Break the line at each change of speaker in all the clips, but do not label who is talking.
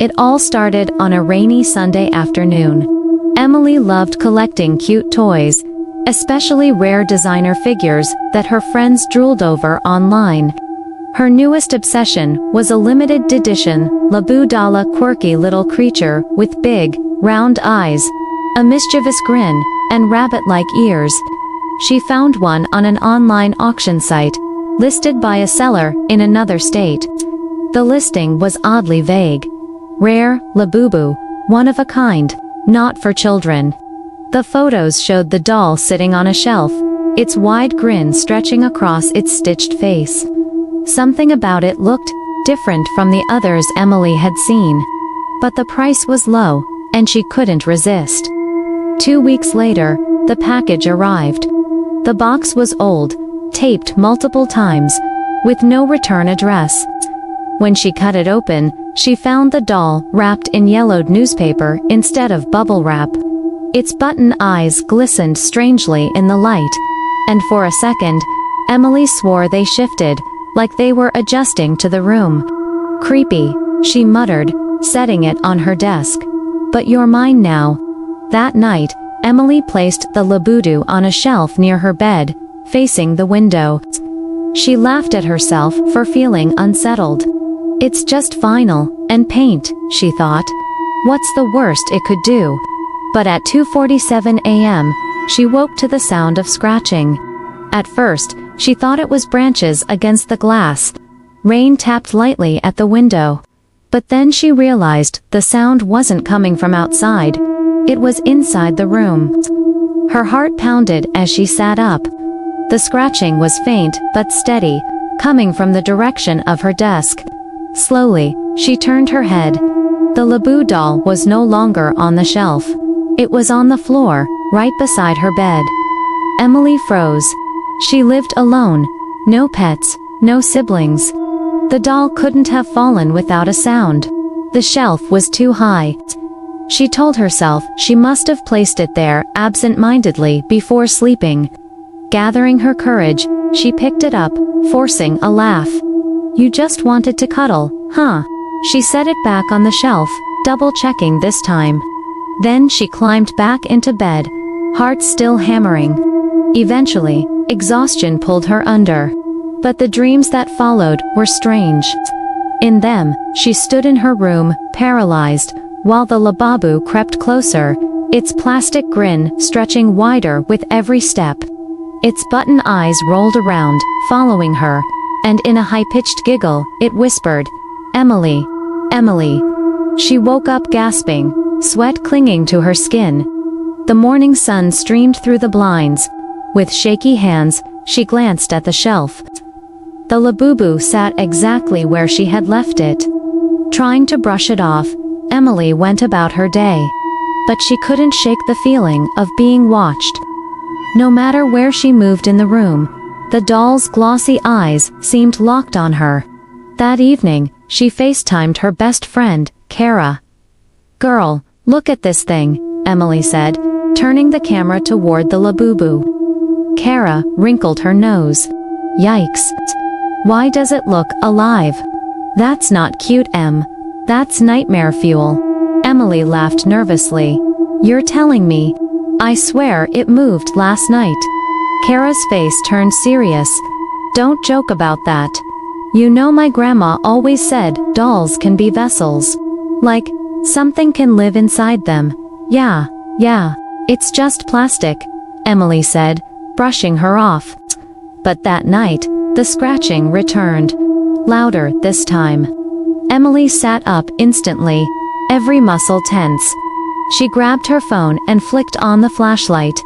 It all started on a rainy Sunday afternoon. Emily loved collecting cute toys, especially rare designer figures that her friends drooled over online. Her newest obsession was a limited edition Labubu Doll, a quirky little creature with big, round eyes, a mischievous grin, and rabbit-like ears. She found one on an online auction site, listed by a seller in another state. The listing was oddly vague. Rare, Labubu, one of a kind, not for children. The photos showed the doll sitting on a shelf, its wide grin stretching across its stitched face. Something about it looked different from the others Emily had seen. But the price was low, and she couldn't resist. 2 weeks later, the package arrived. The box was old, taped multiple times, with no return address. When she cut it open, she found the doll wrapped in yellowed newspaper instead of bubble wrap. Its button eyes glistened strangely in the light, and for a second, Emily swore they shifted, like they were adjusting to the room. "Creepy," she muttered, setting it on her desk. "But you're mine now." That night, Emily placed the Labubu on a shelf near her bed, facing the window. She laughed at herself for feeling unsettled. "It's just vinyl and paint," she thought. "What's the worst it could do?" But at 2:47 a.m., she woke to the sound of scratching. At first, she thought it was branches against the glass. Rain tapped lightly at the window. But then she realized the sound wasn't coming from outside. It was inside the room. Her heart pounded as she sat up. The scratching was faint but steady, coming from the direction of her desk. Slowly, she turned her head. The Labubu doll was no longer on the shelf. It was on the floor, right beside her bed. Emily froze. She lived alone, no pets, no siblings. The doll couldn't have fallen without a sound. The shelf was too high. She told herself she must have placed it there absent-mindedly before sleeping. Gathering her courage, she picked it up, forcing a laugh. "You just wanted to cuddle, huh?" She set it back on the shelf, double-checking this time. Then she climbed back into bed, heart still hammering. Eventually, exhaustion pulled her under. But the dreams that followed were strange. In them, she stood in her room, paralyzed, while the Labubu crept closer, its plastic grin stretching wider with every step. Its button eyes rolled around, following her, and in a high-pitched giggle, it whispered, "Emily, Emily." She woke up gasping, sweat clinging to her skin. The morning sun streamed through the blinds. With shaky hands, she glanced at the shelf. The Labubu sat exactly where she had left it. Trying to brush it off, Emily went about her day. But she couldn't shake the feeling of being watched. No matter where she moved in the room, the doll's glossy eyes seemed locked on her. That evening, she FaceTimed her best friend, Kara. "Girl, look at this thing," Emily said, turning the camera toward the Labubu. Kara wrinkled her nose. "Yikes. Why does it look alive?" "That's not cute, Em. That's nightmare fuel." Emily laughed nervously. "You're telling me? I swear it moved last night." Kara's face turned serious. "Don't joke about that. You know my grandma always said dolls can be vessels. Like, something can live inside them." Yeah, it's just plastic," Emily said, brushing her off. But that night, the scratching returned. Louder this time. Emily sat up instantly, every muscle tense. She grabbed her phone and flicked on the flashlight.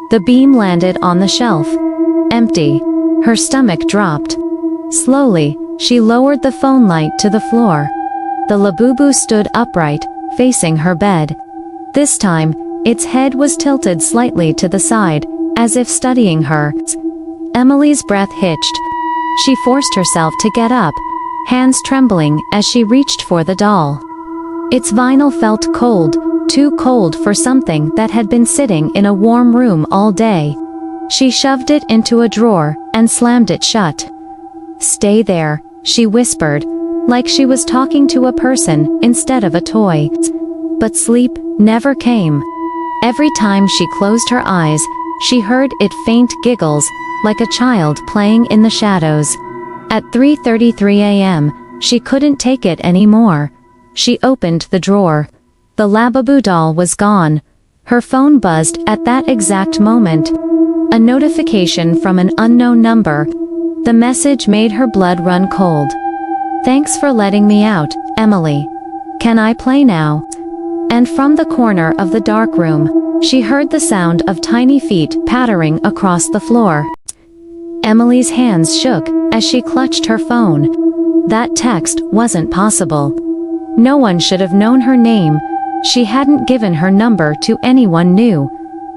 The beam landed on the shelf. Empty. Her stomach dropped. Slowly, she lowered the phone light to the floor. The Labubu stood upright, facing her bed. This time, its head was tilted slightly to the side, as if studying her. Emily's breath hitched. She forced herself to get up, hands trembling as she reached for the doll. Its vinyl felt cold, too cold for something that had been sitting in a warm room all day. She shoved it into a drawer and slammed it shut. "Stay there," she whispered, like she was talking to a person instead of a toy. But sleep never came. Every time she closed her eyes, she heard it faint giggles, like a child playing in the shadows. At 3:33 a.m., she couldn't take it anymore. She opened the drawer. The Labubu doll was gone. Her phone buzzed at that exact moment. A notification from an unknown number. The message made her blood run cold. "Thanks for letting me out, Emily. Can I play now?" And from the corner of the dark room, she heard the sound of tiny feet pattering across the floor. Emily's hands shook as she clutched her phone. That text wasn't possible. No one should have known her name. She hadn't given her number to anyone new.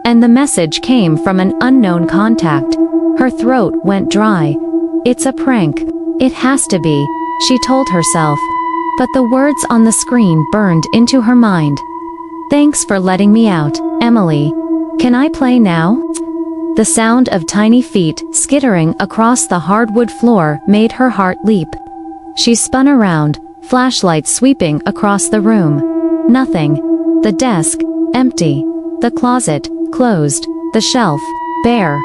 And the message came from an unknown contact. Her throat went dry. "It's a prank. It has to be," she told herself. But the words on the screen burned into her mind. "Thanks for letting me out, Emily. Can I play now?" The sound of tiny feet skittering across the hardwood floor made her heart leap. She spun around, flashlight sweeping across the room. Nothing. The desk, empty. The closet, closed. The shelf, bare.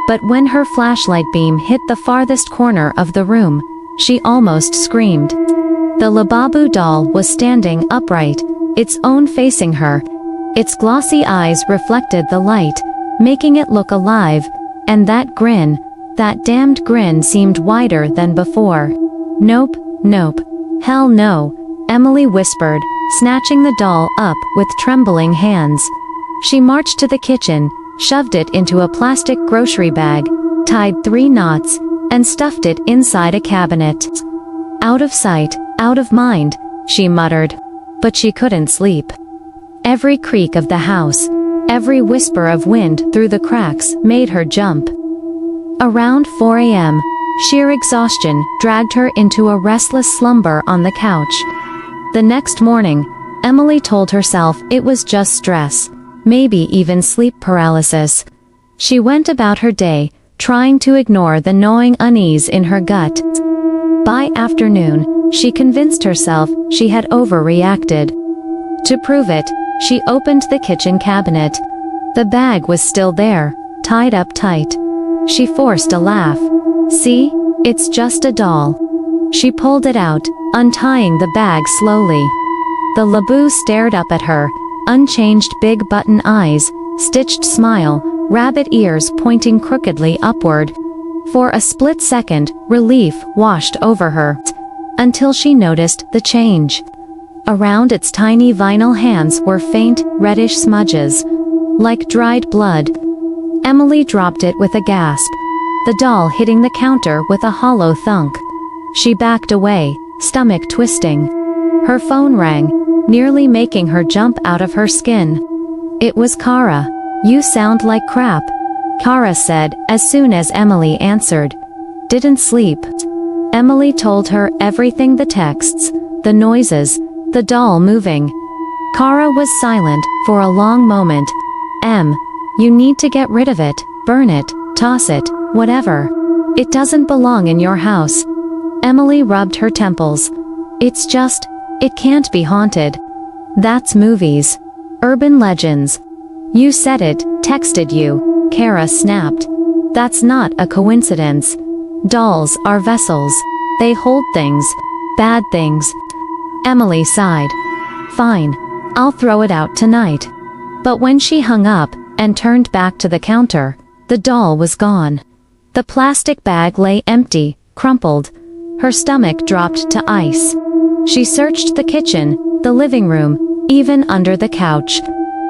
But when her flashlight beam hit the farthest corner of the room, she almost screamed. The Labubu doll was standing upright, its own facing her. Its glossy eyes reflected the light, making it look alive, and that grin, that damned grin, seemed wider than before. "Nope, nope. Hell no," Emily whispered, snatching the doll up with trembling hands. She marched to the kitchen, shoved it into a plastic grocery bag, tied 3 knots, and stuffed it inside a cabinet. "Out of sight, out of mind," she muttered. But she couldn't sleep. Every creak of the house, every whisper of wind through the cracks made her jump. Around 4 a.m., sheer exhaustion dragged her into a restless slumber on the couch. The next morning, Emily told herself it was just stress, maybe even sleep paralysis. She went about her day, trying to ignore the gnawing unease in her gut. By afternoon, she convinced herself she had overreacted. To prove it, she opened the kitchen cabinet. The bag was still there, tied up tight. She forced a laugh. "See? It's just a doll." She pulled it out, untying the bag slowly. The Labu stared up at her, unchanged big button eyes, stitched smile, rabbit ears pointing crookedly upward. For a split second, relief washed over her. Until she noticed the change. Around its tiny vinyl hands were faint, reddish smudges. Like dried blood. Emily dropped it with a gasp. The doll hitting the counter with a hollow thunk. She backed away, stomach twisting. Her phone rang, nearly making her jump out of her skin. It was Kara. "You sound like crap," Kara said as soon as Emily answered. "Didn't sleep." Emily told her everything, the texts, the noises, the doll moving. Kara was silent for a long moment. You need to get rid of it, burn it, toss it, whatever. It doesn't belong in your house." Emily rubbed her temples. It can't be haunted. That's movies. Urban legends. You said it, texted you," Kara snapped. "That's not a coincidence. Dolls are vessels. They hold things. Bad things." Emily sighed. "Fine. I'll throw it out tonight." But when she hung up and turned back to the counter, the doll was gone. The plastic bag lay empty, crumpled. Her stomach dropped to ice. She searched the kitchen, the living room, even under the couch.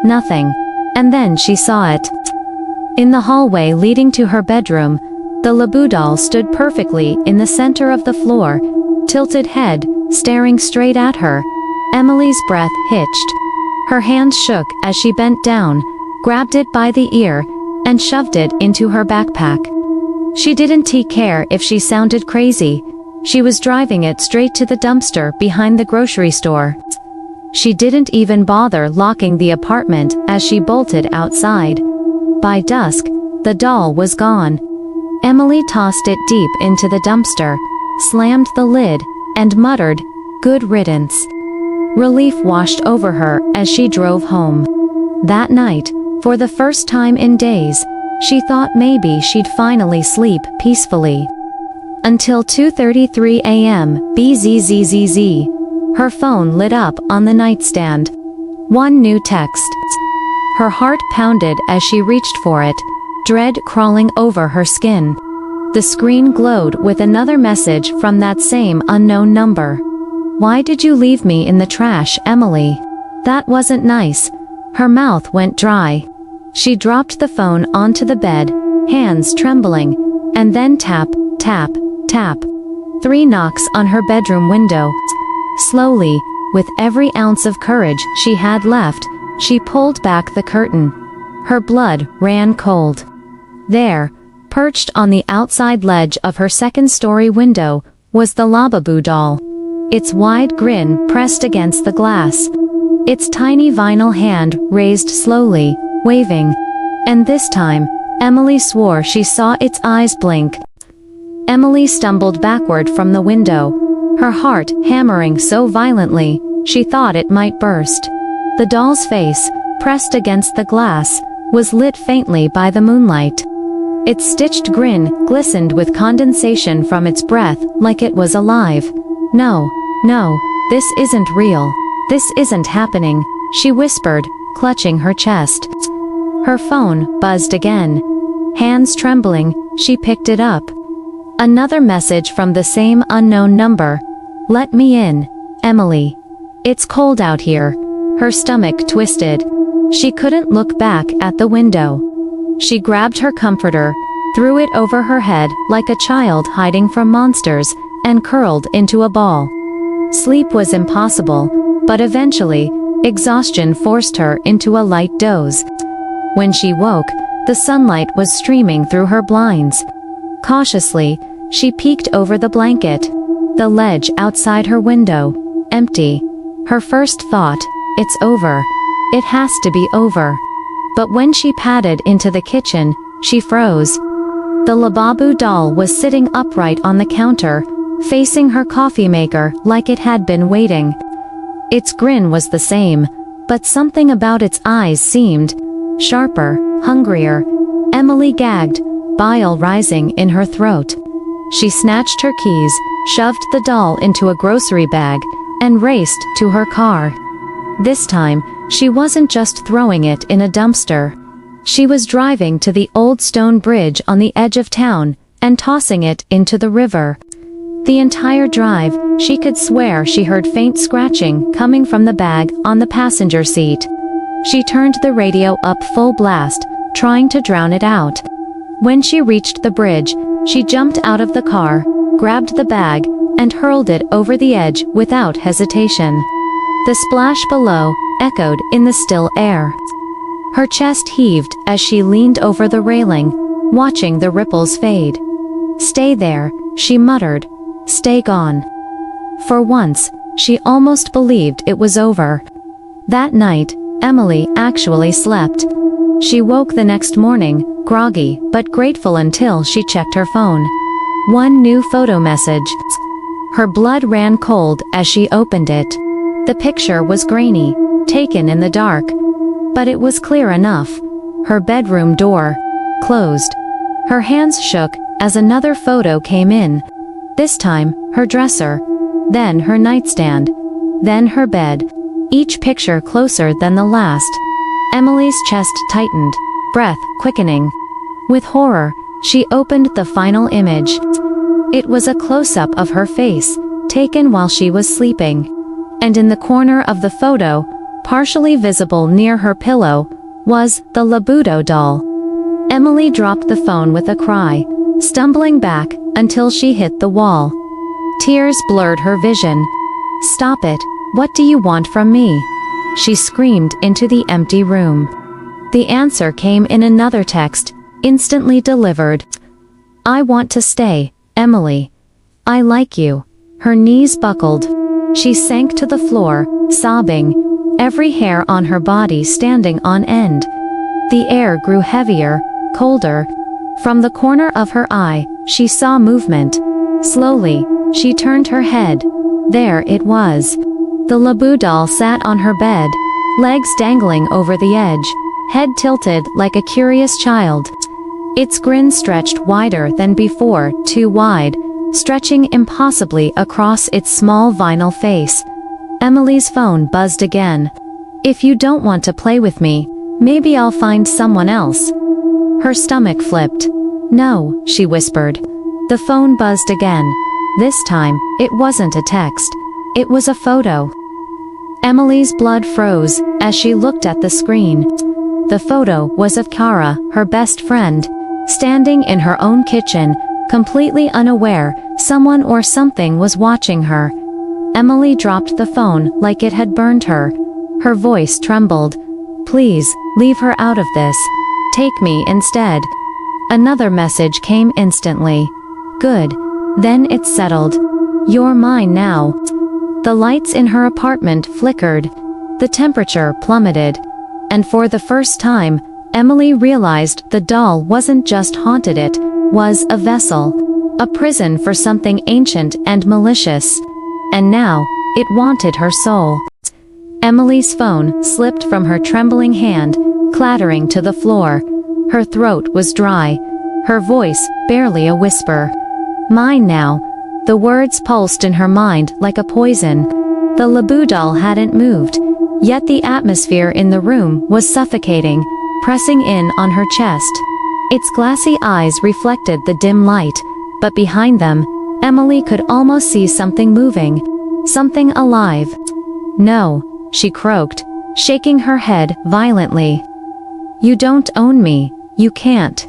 Nothing. And then she saw it. In the hallway leading to her bedroom, the Labu doll stood perfectly in the center of the floor, tilted head, staring straight at her. Emily's breath hitched. Her hand shook as she bent down, grabbed it by the ear, and shoved it into her backpack. She didn't care if she sounded crazy. She was driving it straight to the dumpster behind the grocery store. She didn't even bother locking the apartment as she bolted outside. By dusk, the doll was gone. Emily tossed it deep into the dumpster, slammed the lid, and muttered, "Good riddance." Relief washed over her as she drove home. That night, for the first time in days, she thought maybe she'd finally sleep peacefully. Until 2:33 a.m. bzzzzz. Her phone lit up on the nightstand. One new text. Her heart pounded as she reached for it, dread crawling over her skin. The screen glowed with another message from that same unknown number. "Why did you leave me in the trash, Emily? That wasn't nice." Her mouth went dry. She dropped the phone onto the bed, hands trembling, and then tap, tap, tap. 3 knocks on her bedroom window. Slowly, with every ounce of courage she had left, she pulled back the curtain. Her blood ran cold. There, perched on the outside ledge of her second-story window, was the Labubu doll. Its wide grin pressed against the glass. Its tiny vinyl hand raised slowly, waving. And this time, Emily swore she saw its eyes blink. Emily stumbled backward from the window, her heart hammering so violently, she thought it might burst. The doll's face, pressed against the glass, was lit faintly by the moonlight. Its stitched grin glistened with condensation from its breath like it was alive. "No, no, this isn't real. This isn't happening," she whispered, clutching her chest. Her phone buzzed again. Hands trembling, she picked it up. Another message from the same unknown number. "Let me in, Emily. It's cold out here." Her stomach twisted. She couldn't look back at the window. She grabbed her comforter, threw it over her head like a child hiding from monsters, and curled into a ball. Sleep was impossible, but eventually, exhaustion forced her into a light doze. When she woke, the sunlight was streaming through her blinds. Cautiously, she peeked over the blanket. The ledge outside her window, empty. Her first thought, "It's over. It has to be over." But when she padded into the kitchen, she froze. The Labubu doll was sitting upright on the counter, facing her coffee maker like it had been waiting. Its grin was the same, but something about its eyes seemed sharper, hungrier. Emily gagged, bile rising in her throat. She snatched her keys, shoved the doll into a grocery bag, and raced to her car. This time, she wasn't just throwing it in a dumpster. She was driving to the old stone bridge on the edge of town, and tossing it into the river. The entire drive, she could swear she heard faint scratching coming from the bag on the passenger seat. She turned the radio up full blast, trying to drown it out. When she reached the bridge, she jumped out of the car, grabbed the bag, and hurled it over the edge without hesitation. The splash below echoed in the still air. Her chest heaved as she leaned over the railing, watching the ripples fade. "Stay there," she muttered. "Stay gone." For once, she almost believed it was over. That night, Emily actually slept. She woke the next morning, groggy but grateful until she checked her phone. One new photo message. Her blood ran cold as she opened it. The picture was grainy, taken in the dark. But it was clear enough. Her bedroom door, closed. Her hands shook as another photo came in. This time, her dresser. Then her nightstand. Then her bed. Each picture closer than the last. Emily's chest tightened, breath quickening. With horror, she opened the final image. It was a close-up of her face, taken while she was sleeping. And in the corner of the photo, partially visible near her pillow, was the Labubu doll. Emily dropped the phone with a cry, stumbling back until she hit the wall. Tears blurred her vision. "Stop it, what do you want from me?" she screamed into the empty room. The answer came in another text, instantly delivered. "I want to stay, Emily. I like you." Her knees buckled. She sank to the floor, sobbing, every hair on her body standing on end. The air grew heavier, colder. From the corner of her eye, she saw movement. Slowly, she turned her head, There it was. The Labu doll sat on her bed, legs dangling over the edge, head tilted like a curious child. Its grin stretched wider than before, too wide, stretching impossibly across its small vinyl face. Emily's phone buzzed again. "If you don't want to play with me, maybe I'll find someone else." Her stomach flipped. "No," she whispered. The phone buzzed again. This time, it wasn't a text. It was a photo. Emily's blood froze as she looked at the screen. The photo was of Kara, her best friend, standing in her own kitchen, completely unaware someone or something was watching her. Emily dropped the phone like it had burned her. Her voice trembled. "Please, leave her out of this. Take me instead." Another message came instantly. "Good. Then it's settled. You're mine now." The lights in her apartment flickered. The temperature plummeted. And for the first time, Emily realized the doll wasn't just haunted, it was a vessel. A prison for something ancient and malicious. And now, it wanted her soul. Emily's phone slipped from her trembling hand, clattering to the floor. Her throat was dry. Her voice barely a whisper. "Mine now." The words pulsed in her mind like a poison. The Labu doll hadn't moved, yet the atmosphere in the room was suffocating, pressing in on her chest. Its glassy eyes reflected the dim light, but behind them, Emily could almost see something moving, something alive. "No," she croaked, shaking her head violently. "You don't own me, you can't."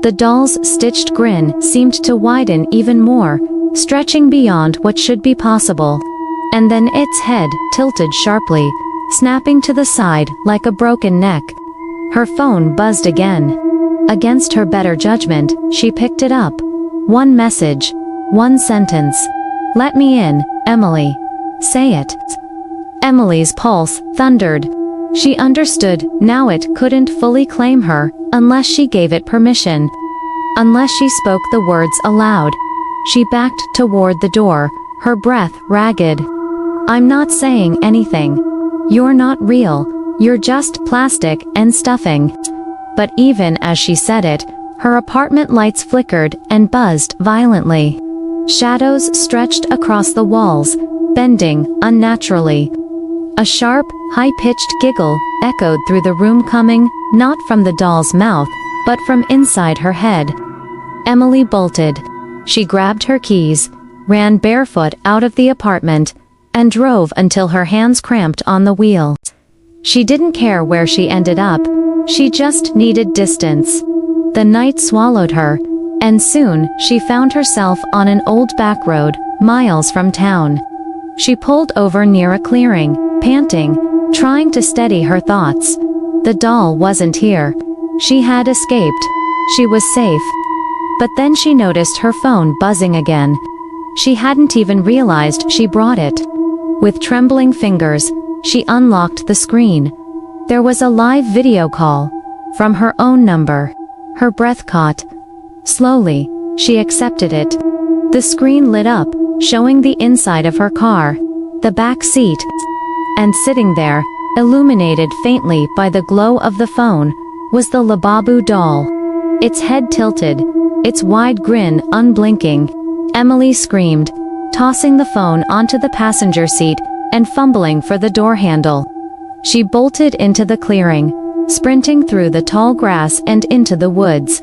The doll's stitched grin seemed to widen even more, stretching beyond what should be possible. And then its head tilted sharply, snapping to the side like a broken neck. Her phone buzzed again. Against her better judgment, she picked it up. One message. One sentence. "Let me in, Emily. Say it." Emily's pulse thundered. She understood now it couldn't fully claim her unless she gave it permission. Unless she spoke the words aloud. She backed toward the door, her breath ragged. "I'm not saying anything. You're not real. You're just plastic and stuffing." But even as she said it, her apartment lights flickered and buzzed violently. Shadows stretched across the walls, bending unnaturally. A sharp, high-pitched giggle echoed through the room, coming not from the doll's mouth, but from inside her head. Emily bolted. She grabbed her keys, ran barefoot out of the apartment, and drove until her hands cramped on the wheel. She didn't care where she ended up, she just needed distance. The night swallowed her, and soon she found herself on an old back road, miles from town. She pulled over near a clearing, panting, trying to steady her thoughts. The doll wasn't here. She had escaped. She was safe. But then she noticed her phone buzzing again. She hadn't even realized she brought it. With trembling fingers, she unlocked the screen. There was a live video call, from her own number. Her breath caught. Slowly, she accepted it. The screen lit up, showing the inside of her car, the back seat. And sitting there, illuminated faintly by the glow of the phone, was the Labubu doll. Its head tilted, its wide grin unblinking. Emily screamed, tossing the phone onto the passenger seat and fumbling for the door handle. She bolted into the clearing, sprinting through the tall grass and into the woods.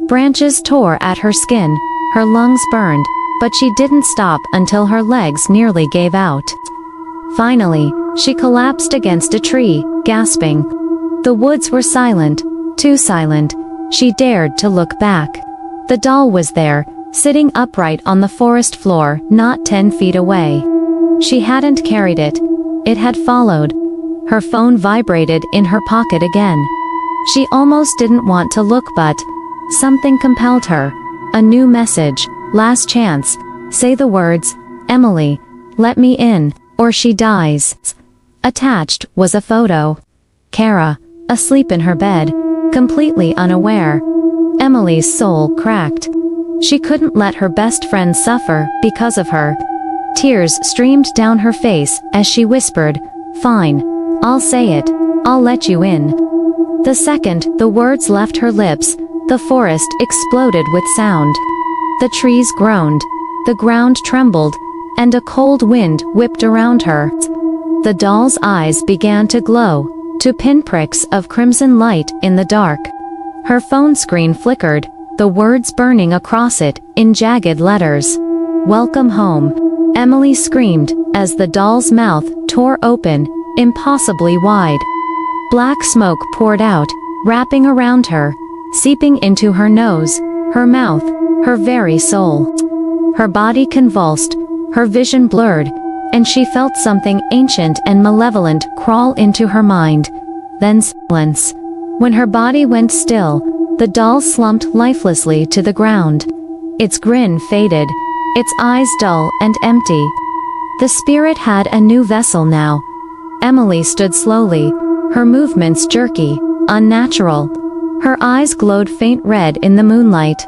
Branches tore at her skin, her lungs burned, but she didn't stop until her legs nearly gave out. Finally, she collapsed against a tree, gasping. The woods were silent, too silent. She dared to look back. The doll was there, sitting upright on the forest floor, not 10 feet away. She hadn't carried it. It had followed. Her phone vibrated in her pocket again. She almost didn't want to look, but something compelled her. A new message. Last chance. Say the words, "Emily, let me in, or she dies." Attached was a photo. Kara, asleep in her bed, completely unaware. Emily's soul cracked. She couldn't let her best friend suffer because of her. Tears streamed down her face as she whispered, "Fine. I'll say it. I'll let you in." The second the words left her lips, the forest exploded with sound. The trees groaned, the ground trembled, and a cold wind whipped around her. The doll's eyes began to glow, to pinpricks of crimson light in the dark. Her phone screen flickered, the words burning across it in jagged letters. "Welcome home," Emily screamed as the doll's mouth tore open, impossibly wide. Black smoke poured out, wrapping around her, seeping into her nose, her mouth, her very soul. Her body convulsed, her vision blurred, and she felt something ancient and malevolent crawl into her mind. Then silence. When her body went still, the doll slumped lifelessly to the ground. Its grin faded, its eyes dull and empty. The spirit had a new vessel now. Emily stood slowly, her movements jerky, unnatural. Her eyes glowed faint red in the moonlight.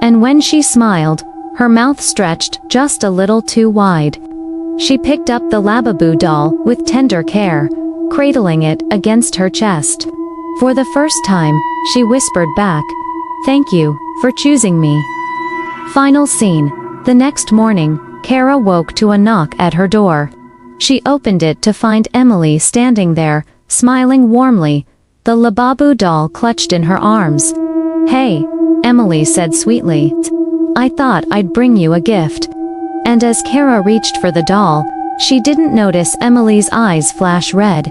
And when she smiled, her mouth stretched just a little too wide. She picked up the Labubu doll with tender care, cradling it against her chest. For the first time, she whispered back, "Thank you for choosing me." Final scene. The next morning, Kara woke to a knock at her door. She opened it to find Emily standing there, smiling warmly, the Labubu doll clutched in her arms. "Hey," Emily said sweetly. "I thought I'd bring you a gift." And as Kara reached for the doll, she didn't notice Emily's eyes flash red.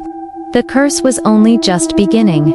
The curse was only just beginning.